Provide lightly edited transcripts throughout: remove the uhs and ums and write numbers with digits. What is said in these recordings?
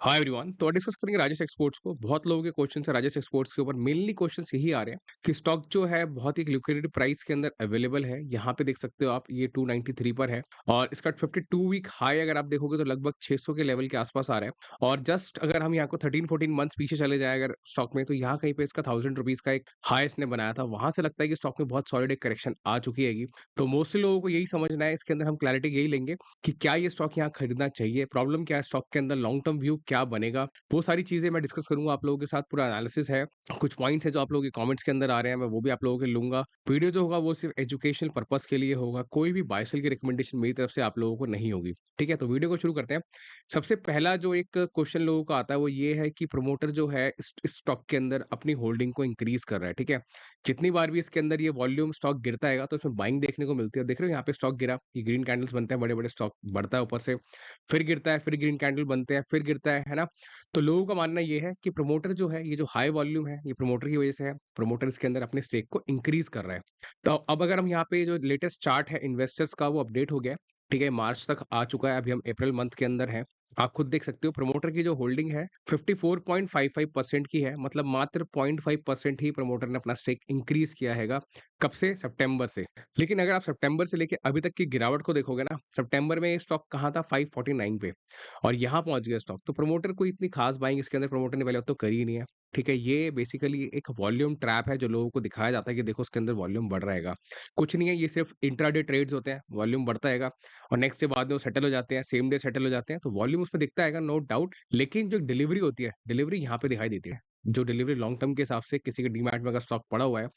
Hi everyone. तो discuss करेंगे Rajesh exports को। बहुत लोगों के क्वेश्चन है राजेश एक्सपोर्ट्स के ऊपर। मेनली क्वेश्चंस यही आ रहे हैं कि स्टॉक जो है बहुत ही लिक्विडिटी प्राइस के अंदर अवेलेबल है। यहाँ पे देख सकते हो आप, ये 293 पर है और इसका 52 वीक हाई अगर आप देखोगे तो लगभग 600 के लेवल के आसपास आ रहा है। और जस्ट अगर हम यहाँ को 13-14 मंथ्स पीछे चले जाए अगर स्टॉक में, तो यहाँ कहीं पे इसका 1000 रुपीज का एक हाई इसने बनाया था। वहां से लगता है कि स्टॉक में बहुत सॉलिड एक करेक्शन आ चुकी है। तो मोस्टली लोगों को यही समझना है, इसके अंदर हम क्लैरिटी यही लेंगे कि क्या ये स्टॉक यहाँ खरीदना चाहिए, प्रॉब्लम क्या है स्टॉक के अंदर, लॉन्ग टर्म व्यू क्या बनेगा, वो सारी चीजें मैं डिस्कस करूंगा आप लोगों के साथ। पूरा एनालिसिस है, कुछ पॉइंट्स है जो आप लोगों के कमेंट्स के अंदर आ रहे हैं, मैं वो भी आप लोगों के लूंगा। वीडियो जो होगा वो सिर्फ एजुकेशनल पर्पस के लिए होगा, कोई भी बाय सेल की रिकमेंडेशन मेरी तरफ से आप लोगों को नहीं होगी। ठीक है, तो वीडियो को शुरू करते हैं। सबसे पहला जो एक क्वेश्चन लोगों का आता है वो ये है कि प्रमोटर जो है इस स्टॉक के अंदर अपनी होल्डिंग को इंक्रीज कर रहा है। ठीक है, जितनी बार भी इसके अंदर ये वॉल्यूम स्टॉक गिरता है तो इसमें बाइंग देखने को मिलती है। देख रहे हो यहाँ पे स्टॉक गिरा, ये ग्रीन कैंडल्स बनते हैं, बड़े बड़े स्टॉक बढ़ता है ऊपर से, फिर गिरता है, फिर ग्रीन कैंडल बनते हैं, फिर गिरता है ना। तो लोगों का मानना ये है कि प्रमोटर जो है, ये जो हाई वॉल्यूम है ये प्रमोटर की वजह से है। प्रमोटर इसके अंदर अपने स्टेक को इंक्रीज कर रहा है। तो अब अगर हम यहाँ पे जो लेटेस्ट चार्ट है इन्वेस्टर्स का वो अपडेट हो गया है। ठीक है, मार्च तक आ चुका है, अभी हम अप्रैल मंथ के अंदर है। आप खुद देख सकते हो प्रमोटर की जो होल्डिंग है 54.55% की है, मतलब मात्र 0.5% ही प्रमोटर ने अपना स्टेक इंक्रीज किया हैगा। कब से? सितंबर से। लेकिन अगर आप सितंबर से लेके अभी तक की गिरावट को देखोगे ना, सितंबर में ये स्टॉक कहाँ था? 549 पे, और यहाँ पहुंच गया स्टॉक। तो प्रमोटर को इतनी खास बाइंग इसके अंदर प्रमोटर ने पहले तो करी ही नहीं है। ठीक है, ये बेसिकली एक वॉल्यूम ट्रैप है जो लोगों को दिखाया जाता है कि देखो उसके अंदर वॉल्यूम बढ़ रहेगा। कुछ नहीं है, ये सिर्फ इंट्राडे ट्रेड्स होते हैं, वॉल्यूम बढ़ता रहेगा और नेक्स्ट डे बाद में वो सेटल हो जाते हैं, सेम डे सेटल हो जाते हैं। तो वॉल्यूम उसमें दिखता है नो डाउट, लेकिन जो डिलीवरी होती है, डिलीवरी यहाँ पे दिखाई देती है। जो डिलीवरी लॉन्ग टर्म के हिसाब से किसी के डीमैट में अगर स्टॉक पड़ा हुआ है,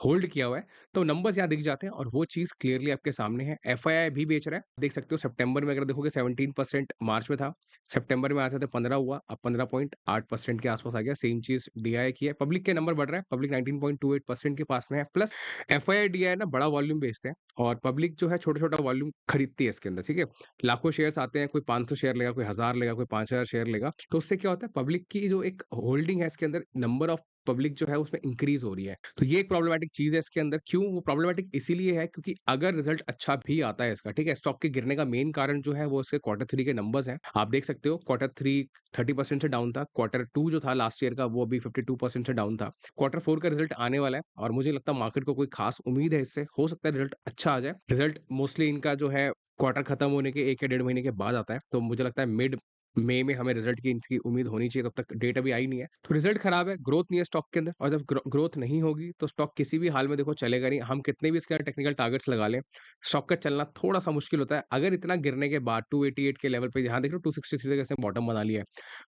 होल्ड किया हुआ है, तो नंबर्स यहाँ दिख जाते हैं और वो चीज क्लियरली आपके सामने है। एफआईआई भी बेच रहा है, देख सकते हो सितंबर में अगर देखोगे 17%, मार्च में था, सितंबर में आया था तो 15 हुआ, अब 15.8% के आसपास आ गया। सेम चीज डीआई की है, पब्लिक के नंबर बढ़ रहा है, पब्लिक 19.28% के पास में है। प्लस एफआईआई डीआई ना बड़ा वॉल्यूम बेचते हैं और पब्लिक जो है छोटा छोटा वॉल्यूम खरीदती है इसके अंदर। ठीक है, लाखों शेयर्स आते हैं, कोई 500 शेयर लेगा, कोई 1000 लेगा, कोई 5000 शेयर लेगा। तो उससे क्या होता है, पब्लिक की जो एक होल्डिंग है इसके अंदर, नंबर ऑफ पब्लिक जो है उसमें इंक्रीज हो रही है। तो ये एक प्रॉब्लमैटिक चीज है इसके अंदर। क्यों वो प्रॉब्लमैटिक? इसीलिए है क्योंकि अगर रिजल्ट अच्छा भी आता है इसका, ठीक है, स्टॉक के गिरने का मेन कारण जो है वो इसके क्वार्टर थ्री के नंबर्स हैं। आप देख सकते हो क्वार्टर थ्री 30% से डाउन था, क्वार्टर टू जो था लास्ट ईयर का वो अभी 52% से डाउन था। क्वार्टर फोर का रिजल्ट आने वाला है और मुझे लगता है मार्केट को कोई खास उम्मीद है इससे, हो सकता है रिजल्ट अच्छा आ जाए। रिजल्ट मोस्टली इनका जो है क्वार्टर खत्म होने के 1 या 1.5 महीने के बाद आता है, तो मुझे लगता है मिड मई में हमें रिजल्ट की इनकी उम्मीद होनी चाहिए। तब तक डेट अभी आई नहीं है, तो रिजल्ट खराब है, ग्रोथ नहीं है स्टॉक के अंदर, और जब ग्रोथ नहीं होगी तो स्टॉक किसी भी हाल में देखो चलेगा नहीं। हम कितने भी इसके टेक्निकल टारगेट्स लगा लें, स्टॉक का चलना थोड़ा सा मुश्किल होता है। अगर इतना गिरने के बाद 288 के लेवल पे, यहाँ देख लो 263 तक इसने बॉटम बना लिया है,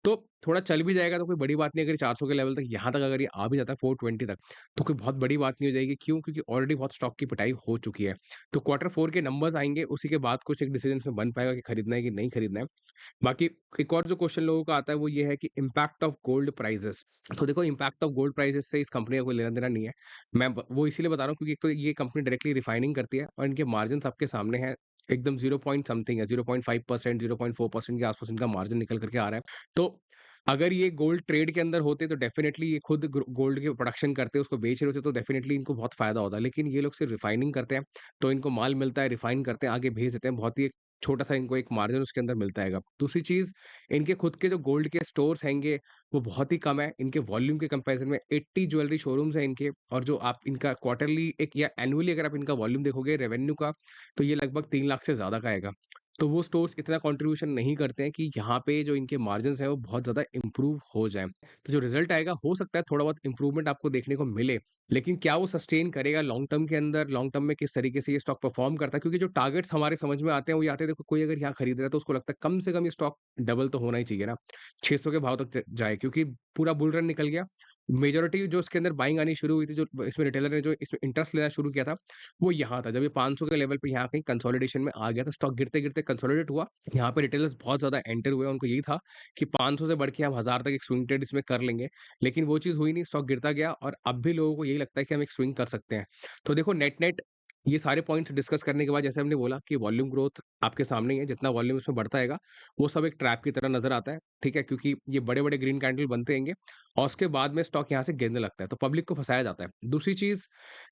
तो थोड़ा चल भी जाएगा तो कोई बड़ी बात नहीं। अगर 400 के लेवल तक, यहाँ तक अगर ये आ भी जाता है 420 तक, तो कोई बहुत बड़ी बात नहीं हो जाएगी। क्यों? क्योंकि ऑलरेडी बहुत स्टॉक की पिटाई हो चुकी है। तो क्वार्टर फोर के नंबर्स आएंगे, उसी के बाद कुछ एक डिसीजन में बन पाएगा कि खरीदना है कि नहीं खरीदना है। बाकी एक और जो क्वेश्चन लोगों का आता है वो ये है कि इम्पैक्ट ऑफ गोल्ड प्राइसेस। तो देखो, इम्पैक्ट ऑफ गोल्ड प्राइसेस से इस कंपनी का कोई लेना देना नहीं है। वो इसीलिए बता रहा हूँ क्योंकि एक तो ये कंपनी डायरेक्टली रिफाइनिंग करती है और इनके मार्जिन आपके सामने है। एकदम 0 पॉइंट समथिंग है, 0.5%, 0.4% के आसपास इनका मार्जिन निकल करके आ रहा है। तो अगर ये गोल्ड ट्रेड के अंदर होते तो डेफिनेटली ये खुद गोल्ड की प्रोडक्शन करते, उसको बेच रहे होते, तो डेफिनेटली इनको बहुत फायदा होता। लेकिन ये लोग सिर्फ रिफाइनिंग करते हैं, तो इनको माल मिलता है, रिफाइन करते हैं, आगे भेज देते हैं, बहुत ही छोटा-सा इनको एक मार्जिन उसके अंदर मिलता है। दूसरी चीज़, इनके खुद के जो गोल्ड के स्टोर्स हैंगे, वो बहुत ही कम है। इनके वॉल्यूम के कंपैरिज़न में 80 ज्वेलरी शोरूम्स हैं इनके, और जो आप इनका क्वार्टरली एक या एनुअली अगर आप इनका वॉल्यूम देखोगे रेवेन्यू का, तो ये लगभग 3 लाख से ज़्यादा का आएगा। तो वो स्टोर्स इतना कंट्रीब्यूशन नहीं करते हैं कि यहाँ पे जो इनके मार्जिन्स हैं वो बहुत ज़्यादा इम्प्रूव हो जाएँ। तो जो रिज़ल्ट आएगा, हो सकता है थोड़ा बहुत इम्प्रूवमेंट आपको देखने को मिले, लेकिन क्या वो सस्टेन करेगा लॉन्ग टर्म के अंदर? लॉन्ग टर्म में किस तरीके से ये स्टॉक परफॉर्म करता है? क्योंकि जो टारगेट्स हमारे समझ में आते हैं वो ये आते हैं, देखो कोई अगर यहाँ खरीद रहा है तो उसको लगता है कम से कम ये स्टॉक डबल तो होना ही चाहिए ना, 600 के भाव तक जाए, क्योंकि पूरा बुल रन निकल गया। मेजॉरिटी जो इसके अंदर बाइंग आनी शुरू हुई थी, जो इसमें रिटेलर ने जो इसमें इंटरेस्ट लेना शुरू किया था, वो यहाँ था जब ये 500 के लेवल पे यहाँ कहीं कंसोलिडेशन में आ गया था। स्टॉक गिरते गिरते कंसोलिडेट हुआ, यहाँ पे रिटेलर्स बहुत ज्यादा एंटर हुए, उनको यही था कि 500 से बढ़ के हम 1000 तक एक स्विंग ट्रेड इसमें कर लेंगे। लेकिन वो चीज़ हुई नहीं, स्टॉक गिरता गया और अब भी लोगों को यही लगता है कि हम एक स्विंग कर सकते हैं। तो देखो, नेट नेट ये सारे पॉइंट्स डिस्कस करने के बाद जैसे हमने बोला कि वॉल्यूम ग्रोथ आपके सामने ही है, जितना वॉल्यूम इसमें बढ़ता रहेगा वो सब एक ट्रैप की तरह नज़र आता है। ठीक है, क्योंकि ये बड़े-बड़े ग्रीन कैंडल बनते रहेंगे और उसके बाद में स्टॉक यहाँ से गिरने लगता है, तो पब्लिक को फँसाया जाता है। दूसरी चीज़,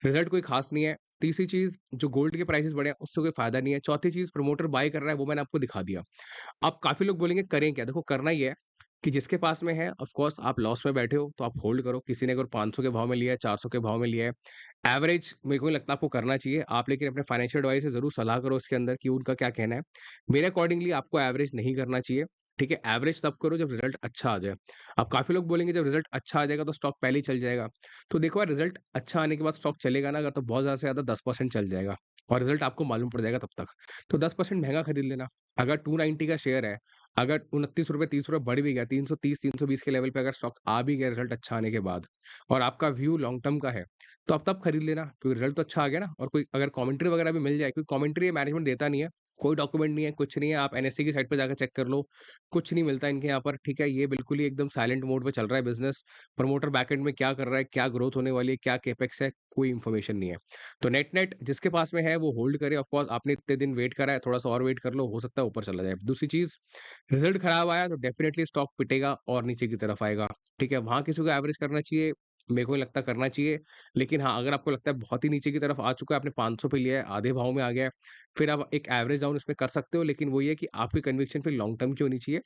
रिज़ल्ट कोई खास नहीं है। तीसरी चीज़, जो गोल्ड के प्राइसेज़ बढ़े हैं उससे कोई फ़ायदा नहीं है। चौथी चीज़, प्रमोटर बाय कर रहा है, वो मैंने आपको दिखा दिया। अब काफ़ी लोग बोलेंगे करें क्या? देखो, करना ही है। कि जिसके पास में है ऑफ कोर्स आप लॉस में बैठे हो तो आप होल्ड करो। किसी ने अगर 500 के भाव में लिया है, 400 के भाव में लिया है, एवरेज मेरे को नहीं लगता आपको करना चाहिए। आप लेकिन अपने फाइनेंशियल एडवाइज़र से ज़रूर सलाह करो इसके अंदर कि उनका क्या कहना है। मेरे अकॉर्डिंगली आपको एवरेज नहीं करना चाहिए, ठीक है? एवरेज तब करो जब रिज़ल्ट अच्छा आ जाए। अब काफ़ी लोग बोलेंगे जब रिज़ल्ट अच्छा आ जाएगा तो स्टॉक पहले ही चल जाएगा। तो देखो यार, रिज़ल्ट अच्छा आने के बाद स्टॉक चलेगा ना अगर, तो बहुत ज़्यादा से ज़्यादा 10% चल जाएगा और रिज़ल्ट आपको मालूम पड़ जाएगा तब तक। तो 10% महँगा खरीद लेना। अगर 290 का शेयर है, अगर ₹29 ₹30 बढ़ भी गया, 330 320 के लेवल पे अगर स्टॉक आ भी गया रिज़ल्ट अच्छा आने के बाद और आपका व्यू लॉन्ग टर्म का है, तो आप तब खरीद लेना क्योंकि रिज़ल्ट तो अच्छा आ गया ना। और कोई अगर कमेंट्री वगैरह भी मिल जाए, क्योंकि कमेंट्री मैनेजमेंट देता नहीं है, कोई डॉक्यूमेंट नहीं है, कुछ नहीं है, आप एनएसई की साइट पे जाकर चेक कर लो, कुछ नहीं मिलता इनके यहाँ पर, ठीक है? ये बिल्कुल ही एकदम साइलेंट मोड पे चल रहा है बिज़नेस। प्रमोटर बैकएंड में क्या कर रहा है, क्या ग्रोथ होने वाली है, क्या कैपेक्स है, कोई इन्फॉर्मेशन नहीं है। तो नेट-नेट जिसके पास में है वो होल्ड करे। ऑफ कोर्स आपने इतने दिन वेट करा है, थोड़ा-सा और वेट कर लो, हो सकता है ऊपर चला जाए। दूसरी चीज़, रिज़ल्ट खराब आया तो डेफ़िनिटली स्टॉक पिटेगा और नीचे की तरफ आएगा, ठीक है? वहाँ किसी को एवरेज करना चाहिए, मेरे को नहीं लगता करना चाहिए। लेकिन हाँ, अगर आपको लगता है बहुत ही नीचे की तरफ आ चुका है, आपने 500 पे लिया है, आधे भाव में आ गया है, फिर आप एक एवरेज डाउन इसमें कर सकते हो। लेकिन वही है कि आपकी कन्विक्शन फिर लॉन्ग टर्म की होनी चाहिए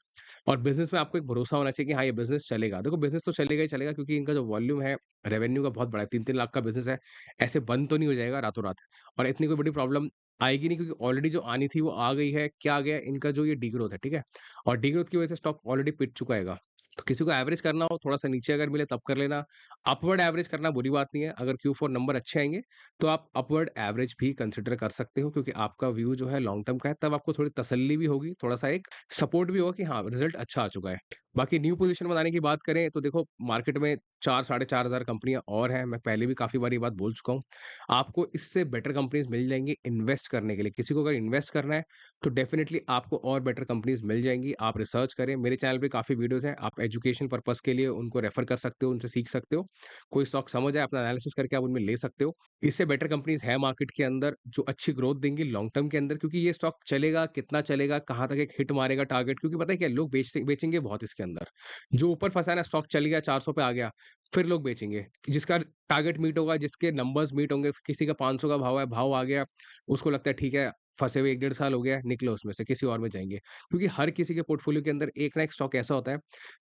और बिज़नेस में आपको एक भरोसा होना चाहिए कि हाँ, ये बिज़नेस चलेगा। देखो, बिज़नेस तो चलेगा ही चलेगा क्योंकि इनका जो वॉल्यूम है, रेवेन्यू का बहुत बड़ा है, 3-3 लाख का बिज़नेस है। ऐसे बंद तो नहीं हो जाएगा रातों-रात और इतनी कोई बड़ी प्रॉब्लम आएगी नहीं क्योंकि ऑलरेडी जो आनी थी वो आ गई है। क्या आ गया है? इनका जो ये डिग्रोथ है, ठीक है? और डिग्रोथ की वजह से स्टॉक ऑलरेडी पिट चुका हैगा। तो किसी को एवरेज करना हो, थोड़ा-सा नीचे अगर मिले तब कर लेना। अपवर्ड एवरेज करना बुरी बात नहीं है। अगर Q4 नंबर अच्छे आएँगे, तो आप अपवर्ड एवरेज भी कंसिडर कर सकते हो क्योंकि आपका व्यू जो है लॉन्ग टर्म का है, तब आपको थोड़ी तसल्ली भी होगी, थोड़ा-सा एक सपोर्ट भी होगा कि हाँ, रिज़ल्ट अच्छा आ चुका है। बाकी न्यू पोज़ीशन बनाने की बात करें तो देखो, मार्केट में 4 साढ़े 4 हज़ार कंपनियाँ और हैं। मैं पहले भी काफ़ी बार ये बात बोल चुका हूँ। आपको इससे बेटर कंपनीज़ मिल जाएँगी इन्वेस्ट करने के लिए। किसी को अगर इन्वेस्ट करना है, तो डेफ़िनिटली आपको और बेटर कंपनीज़ मिल जाएँगी। आप रिसर्च करें, मेरे चैनल पे काफ़ी वीडियोज़ हैं, आप एजुकेशन पर्पज़ के लिए उनको रेफ़र कर सकते हो, उनसे सीख सकते हो। कोई स्टॉक समझ आए, अपना एनालिसिस करके आप उनमें ले सकते हो। इससे बेटर कंपनीज़ है मार्केट के अंदर जो अच्छी ग्रोथ देंगी लॉन्ग टर्म के अंदर, क्योंकि ये स्टॉक चलेगा, कितना चलेगा, कहाँ तक एक हिट मारेगा टारगेट, क्योंकि पता है क्या है, लोग बेचेंगे बहुत इसके अंदर। जो ऊपर फँसा है ना, स्टॉक चल गया 400 पे आ गया, फिर लोग बेचेंगे। जिसका टारगेट मीट होगा, जिसके नंबर्स मीट होंगे, किसी का 500 का भाव है, भाव आ गया, उसको लगता है ठीक है, फँसे हुए 1 डेढ़ साल हो गया है, निकलो उसमें से, किसी और में जाएँगे। क्योंकि हर किसी के पोर्टफोलियो के अंदर एक ना एक स्टॉक ऐसा होता है,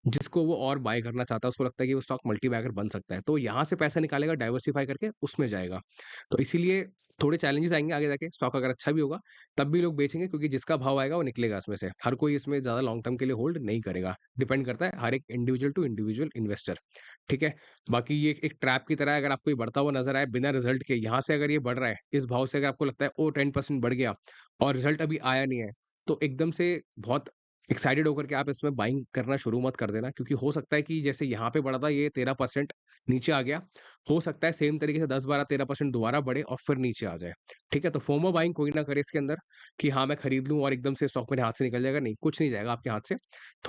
जिसको वो और बाय करना चाहता है, उसको लगता है कि वो स्टॉक मल्टी बैगर बन सकता है। तो यहाँ से पैसा निकालेगा, डाइवर्सिफ़ाई करके उसमें जाएगा। तो इसीलिए थोड़े चैलेंजेस आएँगे आगे जाके, स्टॉक अगर अच्छा भी होगा, तब भी लोग बेचेंगे क्योंकि जिसका भाव आएगा वो निकलेगा इसमें से। हर कोई इसमें ज़्यादा लॉन्ग टर्म के लिए होल्ड नहीं करेगा। डिपेंड करता है हर एक इंडिविजुअल टू इंडिविजुअल इन्वेस्टर, ठीक है? बाकी ये एक ट्रैप की तरह है, अगर आपको ये बढ़ता हुआ नज़र आए बिना रिज़ल्ट के, यहाँ से अगर ये बढ़ रहा है, इस भाव से अगर आपको लगता है ओह! 10% बढ़ गया और रिज़ल्ट अभी आया नहीं है, तो एकदम से बहुत एक्साइटेड होकर के आप इसमें बाइंग करना शुरू मत कर देना, क्योंकि हो सकता है कि जैसे यहाँ पे बढ़ा था ये 13% नीचे आ गया, हो सकता है सेम तरीके से 10, 12, 13% दोबारा बढ़े और फिर नीचे आ जाए। ठीक है? तो फोमो बाइंग कोई ना करे इसके अंदर कि हाँ, मैं खरीद लूँ और एकदम से स्टॉक मेरे हाथ से निकल जाएगा, नहीं, कुछ नहीं जाएगा आपके हाथ से।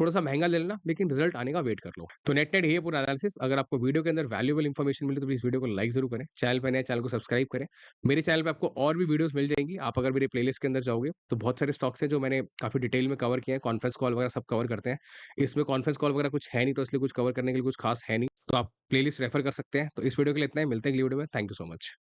थोड़ा-सा महँगा ले लेना, लेकिन रिज़ल्ट आने का वेट कर लो। तो नेट-नेट ये है पूरा एनालिसिस। अगर आपको वीडियो के अंदर वैल्यूएबल इन्फॉर्मेशन मिली तो प्लीज़ वीडियो को लाइक ज़रूर करें। चैनल पे नए हैं, चैनल को सब्सक्राइब करें। मेरे चैनल पे आपको और भी वीडियोज़ मिल जाएँगी। आप अगर मेरे प्लेलिस्ट के अंदर जाओगे, तो बहुत सारे स्टॉक्स हैं जो मैंने काफ़ी डिटेल में कवर किए हैं, कॉन्फ्रेंस कॉल वगैरह सब कवर करते हैं। इसमें कॉन्फ्रेंस कॉल वगैरह कुछ है नहीं, तो इसलिए कुछ कवर करने के लिए कुछ खास है नहीं। तो आप प्लेलिस्ट रेफर कर सकते हैं। तो इस वीडियो के लिए इतना ही, मिलते हैं अगली वीडियो में। Thank you so much.